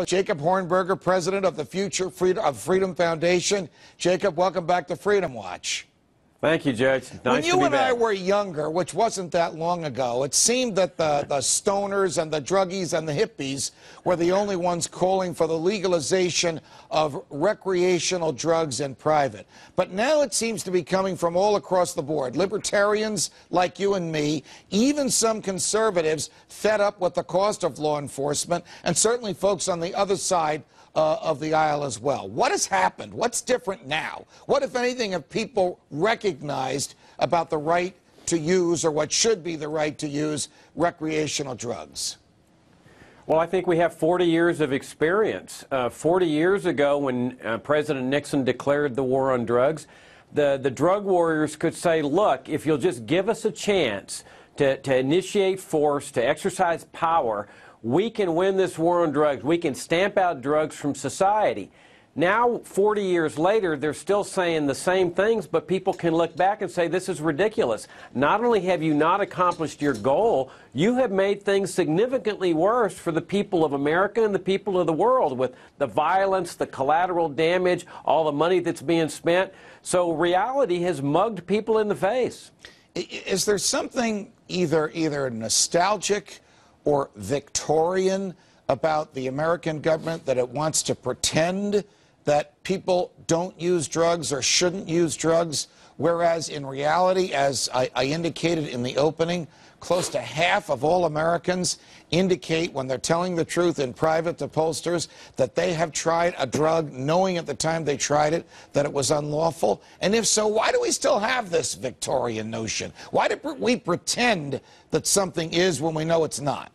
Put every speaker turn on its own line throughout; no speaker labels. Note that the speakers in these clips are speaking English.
Jacob Hornberger, president of the Freedom Foundation. Jacob, welcome back to Freedom Watch.
Thank you, Judge. Nice to be back.
When you and I were younger, which wasn't that long ago, it seemed that the stoners and the druggies and the hippies were the only ones calling for the legalization of recreational drugs in private. But now it seems to be coming from all across the board. Libertarians like you and me, even some conservatives fed up with the cost of law enforcement, and certainly folks on the other side of the aisle as well. What has happened? What's different now? What, if anything, have people recognized about the right to use, or what should be the right to use, recreational drugs?
Well, I think we have 40 years of experience. 40 years ago, when President Nixon declared the war on drugs, the drug warriors could say, look, if you'll just give us a chance to initiate force, to exercise power, we can win this war on drugs. We can stamp out drugs from society. Now, 40 years later, they're still saying the same things, but people can look back and say, this is ridiculous. Not only have you not accomplished your goal, you have made things significantly worse for the people of America and the people of the world, with the violence, the collateral damage, all the money that's being spent. So reality has mugged people in the face.
Is there something either nostalgic or Victorian about the American government, that it wants to pretend that people don't use drugs or shouldn't use drugs, whereas in reality, as I indicated in the opening, close to half of all Americans indicate, when they're telling the truth in private to pollsters, that they have tried a drug knowing at the time they tried it that it was unlawful? And if so, why do we still have this Victorian notion? Why do we pretend that something is when we know it's not?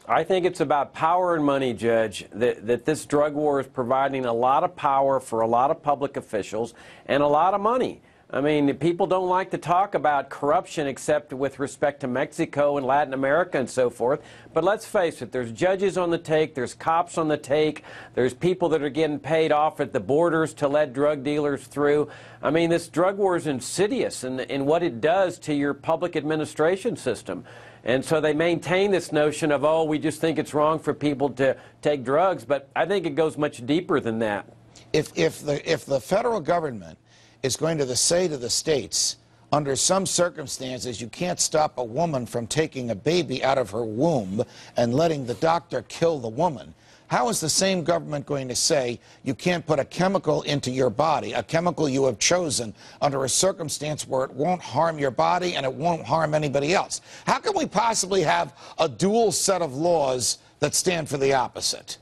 I think it's about power and money, Judge, that this drug war is providing a lot of power for a lot of public officials and a lot of money. I mean, people don't like to talk about corruption except with respect to Mexico and Latin America and so forth. But let's face it, there's judges on the take, there's cops on the take, there's people that are getting paid off at the borders to let drug dealers through. I mean, this drug war is insidious in what it does to your public administration system. And so they maintain this notion of, oh, we just think it's wrong for people to take drugs. But I think it goes much deeper than that.
If the federal government is going to say to the states, under some circumstances, you can't stop a woman from taking a baby out of her womb and letting the doctor kill the woman, how is the same government going to say you can't put a chemical into your body, a chemical you have chosen, under a circumstance where it won't harm your body and it won't harm anybody else? How can we possibly have a dual set of laws that stand for the opposite?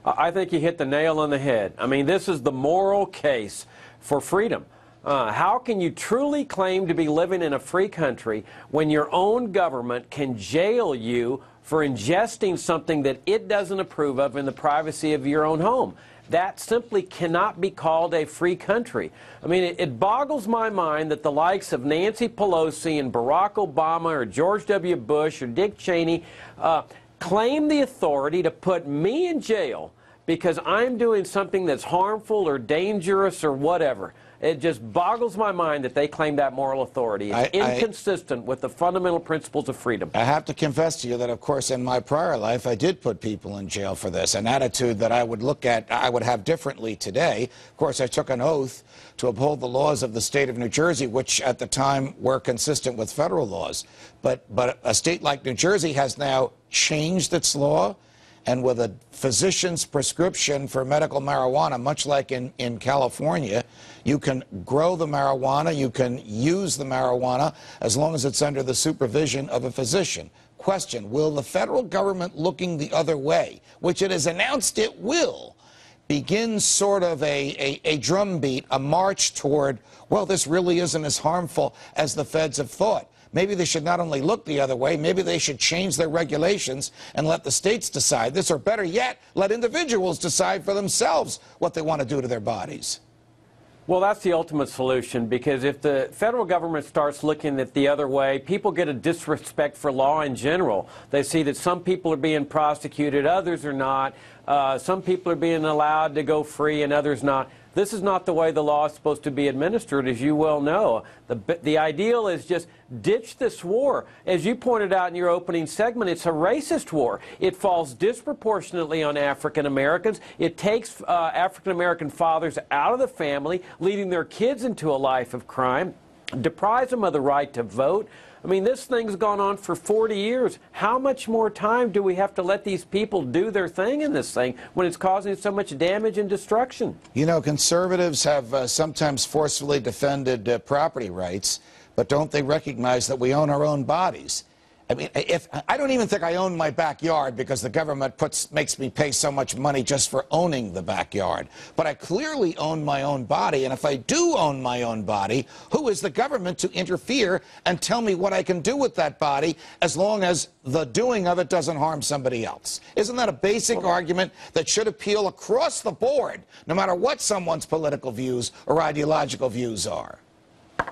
I think you hit the nail on the head. I mean, this is the moral case for freedom. How can you truly claim to be living in a free country when your own government can jail you for ingesting something that it doesn't approve of in the privacy of your own home? That simply cannot be called a free country. I mean, it boggles my mind that the likes of Nancy Pelosi and Barack Obama or George W. Bush or Dick Cheney claim the authority to put me in jail because I'm doing something that's harmful or dangerous or whatever. It just boggles my mind that they claim that moral authority. It's inconsistent with the fundamental principles of freedom.
I have to confess to you that, of course, in my prior life, I did put people in jail for this, an attitude that I would have differently today. Of course, I took an oath to uphold the laws of the state of New Jersey, which at the time were consistent with federal laws. But a state like New Jersey has now changed its law, and with a physician's prescription for medical marijuana, much like in California, you can grow the marijuana, you can use the marijuana as long as it's under the supervision of a physician. Question, will the federal government, looking the other way, which it has announced it will, begin sort of a drumbeat, a march toward, well, this really isn't as harmful as the feds have thought? Maybe they should not only look the other way, maybe they should change their regulations and let the states decide this, or better yet, let individuals decide for themselves what they want to do to their bodies.
Well, that's the ultimate solution, because if the federal government starts looking at the other way, people get a disrespect for law in general. They see that some people are being prosecuted, others are not. Some people are being allowed to go free and others not. This is not the way the law is supposed to be administered, as you well know. The ideal is just ditch this war. As you pointed out in your opening segment, it's a racist war. It falls disproportionately on African Americans. It takes African American fathers out of the family, leading their kids into a life of crime, deprives them of the right to vote. I mean, this thing's gone on for 40 years. How much more time do we have to let these people do their thing in this thing when it's causing so much damage and destruction? You
know, conservatives have sometimes forcefully defended property rights, but don't they recognize that we own our own bodies? I mean, I don't even think I own my backyard because the government makes me pay so much money just for owning the backyard. But I clearly own my own body, and if I do own my own body, who is the government to interfere and tell me what I can do with that body as long as the doing of it doesn't harm somebody else? Isn't that a basic argument that should appeal across the board, no matter what someone's political views or ideological views are?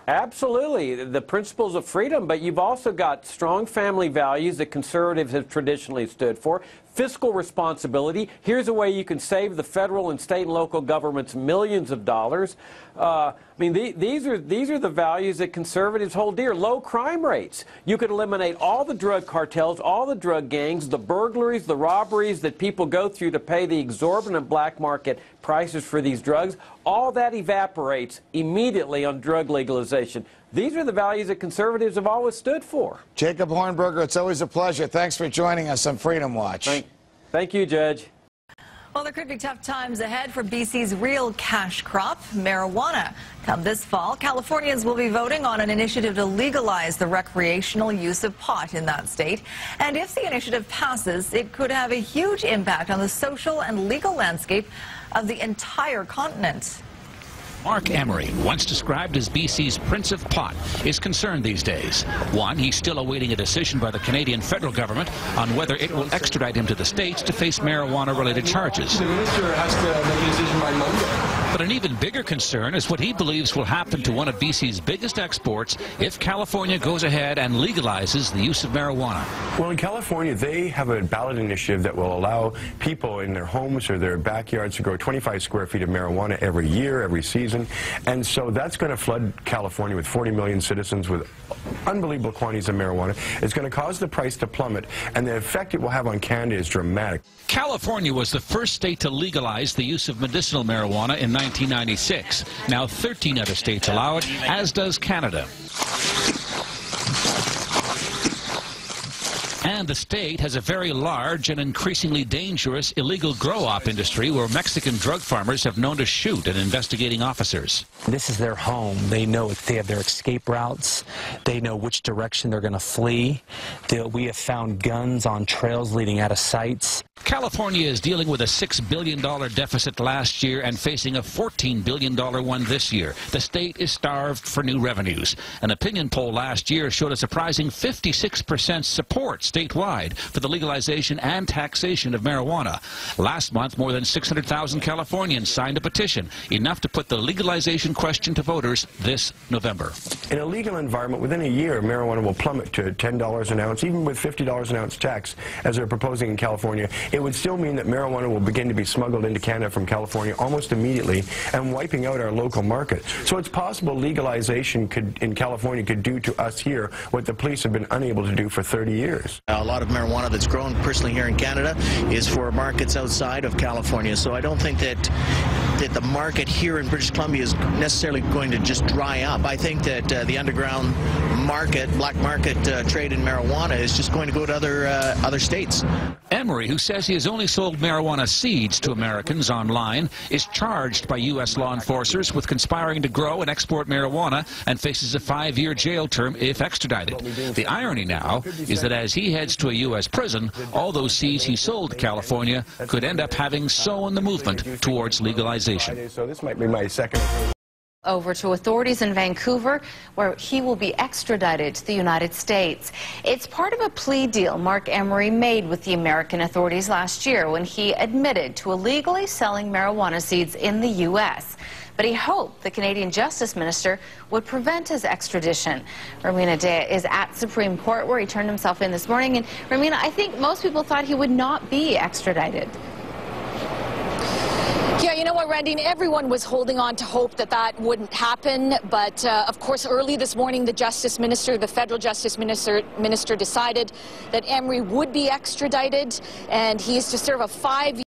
Absolutely, the principles of freedom, but you've also got strong family values that conservatives have traditionally stood for. Fiscal responsibility. Here's a way you can save the federal and state and local governments millions of dollars. I mean, these are the values that conservatives hold dear. Low crime rates. You could eliminate all the drug cartels, all the drug gangs, the burglaries, the robberies that people go through to pay the exorbitant black market prices for these drugs. All that evaporates immediately on drug legalization. These are the values that conservatives have always stood for.
Jacob Hornberger, it's always a pleasure. Thanks for joining us on Freedom Watch.
Thank you, Judge.
Well, there could be tough times ahead for BC's real cash crop, marijuana. Come this fall, Californians will be voting on an initiative to legalize the recreational use of pot in that state. And if the initiative passes, it could have a huge impact on the social and legal landscape of the entire continent.
Mark Emery, once described as BC's Prince of Pot, is concerned these days. One, he's still awaiting a decision by the Canadian federal government on whether it will extradite him to the States to face marijuana-related charges.
The minister has to make a decision by Monday.
But an even bigger concern is what he believes will happen to one of BC's biggest exports if California goes ahead and legalizes the use of marijuana.
Well, in California, they have a ballot initiative that will allow people in their homes or their backyards to grow 25 square feet of marijuana every year, every season. And so that's going to flood California with 40 million citizens with unbelievable quantities of marijuana. It's going to cause the price to plummet, and the effect it will have on Canada is dramatic.
California was the first state to legalize the use of medicinal marijuana in 1996. Now 13 other states allow it, as does Canada. And the state has a very large and increasingly dangerous illegal grow-op industry where Mexican drug farmers have known to shoot at investigating officers.
This is their home. They know it. They have their escape routes. They know which direction they're going to flee. We have found guns on trails leading out of sites.
California is dealing with a $6 billion deficit last year and facing a $14 billion one this year. The state is starved for new revenues. An opinion poll last year showed a surprising 56% support statewide for the legalization and taxation of marijuana. Last month, more than 600,000 Californians signed a petition, enough to put the legalization question to voters this November.
In a legal environment, within a year, marijuana will plummet to $10 an ounce, even with $50 an ounce tax, as they're proposing in California. It would still mean that marijuana will begin to be smuggled into Canada from California almost immediately and wiping out our local market. So it's possible legalization in California could do to us here what the police have been unable to do for 30 years.
A lot of marijuana that's grown personally here in Canada is for markets outside of California. So I don't think that the market here in British Columbia is necessarily going to just dry up. I think that the underground market, black market trade in marijuana is just going to go to other states.
Emery, who says he has only sold marijuana seeds to Americans online, is charged by U.S. law enforcers with conspiring to grow and export marijuana and faces a 5-year jail term if extradited. The irony now is that as he heads to a U.S. prison, all those seeds he sold to California could end up having sown the movement towards legalization.
So this might be my second.
Over to authorities in Vancouver, where he will be extradited to the United States. It's part of a plea deal Mark Emery made with the American authorities last year when he admitted to illegally selling marijuana seeds in the U.S. But he hoped the Canadian Justice Minister would prevent his extradition. Romina Day is at Supreme Court, where he turned himself in this morning. And Romina, I think most people thought he would not be extradited.
Yeah, you know what, Randy? Everyone was holding on to hope that that wouldn't happen. But, of course, early this morning, the federal justice minister decided that Emery would be extradited, and he is to serve a 5-year